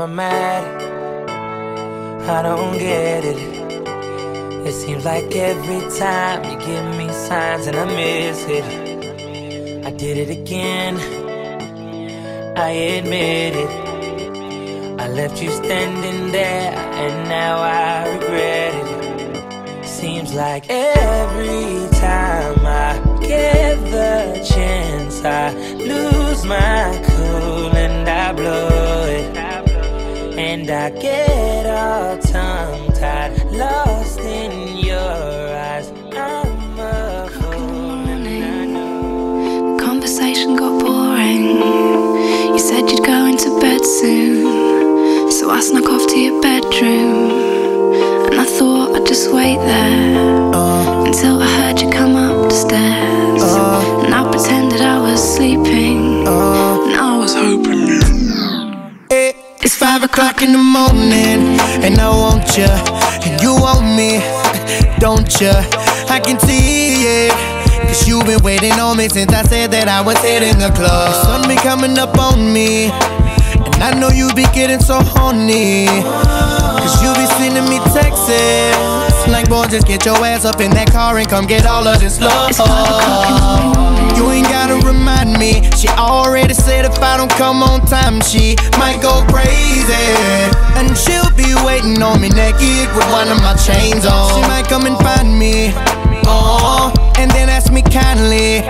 am I mad? I don't get it. It seems like every time you give me signs and I miss it. I did it again, I admit it. I left you standing there and now I regret it. Seems like every time I get the chance I lose my cool and I blow it. And I get all tongue-tied, lost in your eyes. I'm a fool and I know. The conversation got boring. You said you'd go into bed soon, so I snuck off to your bedroom. And I thought I'd just wait there until I heard you come up the stairs. And I pretended I was sleeping, and I was hoping you. It's 5 o'clock in the morning, and I want you, and you want me, don't you? I can see it, 'cause you've been waiting on me since I said that I was hitting the club. The sun be coming up on me, and I know you be getting so horny, 'cause you be sending me texts like, boy, just get your ass up in that car and come get all of this love. It's 5 o'clock in the morning. You ain't gotta remind me. She already said if I don't come on time, she might go crazy. And she'll be waiting on me naked with one of my chains on. She might come and find me, and then ask me kindly,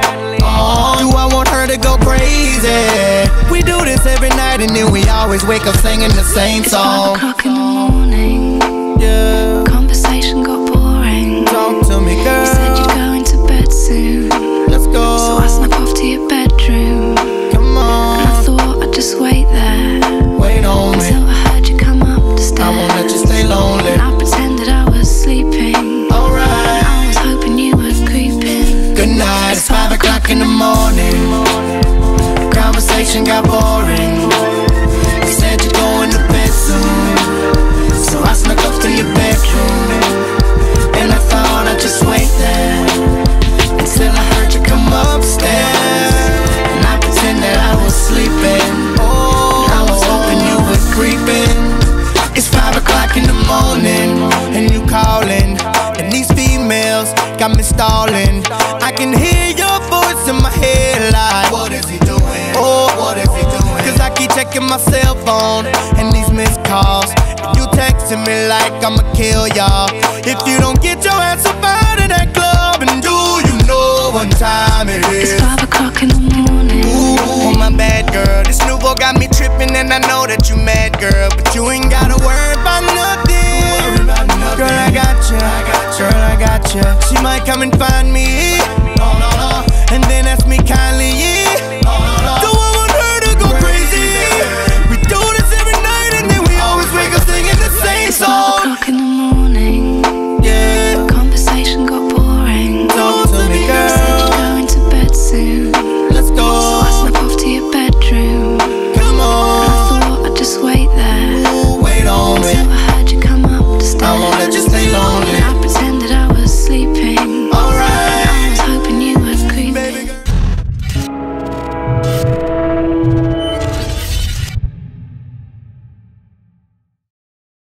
do I want her to go crazy? We do this every night and then we always wake up singing the same song. It's 5 o'clock in the morning. Yeah. Conversation got boring. Talk to me, girl. You said you'd go into bed soon. Let's go. So I snuck off to your bedroom. Come on. And I thought I'd just wait there. Wait on me. Until I heard you come up the stairs. I won't let you stay lonely. And I pretended I was sleeping. Alright. And I was hoping you were creeping. Good night, it's 5 o'clock in the morning. Conversation got boring. You said you're going to bed soon, so I snuck up to your bedroom. And I thought I'd just wait there until I heard you come upstairs. And I pretended I was sleeping. I was hoping you were creeping. It's 5 o'clock in the morning, and you calling, and these females got me stalling. I can hear your voice in my head like, what is he doing? Oh, what is he doing? 'Cause I keep checking my cell phone and these missed calls, and you texting me like I'ma kill y'all if you don't get your ass up out of that club. And do you know what time it is? It's 5 o'clock in the morning. Ooh, my bad girl. This new boy got me tripping, and I know that you mad, girl, but you ain't gotta worry about nothing. Girl, I got you. Girl, I got you. She might come and find me.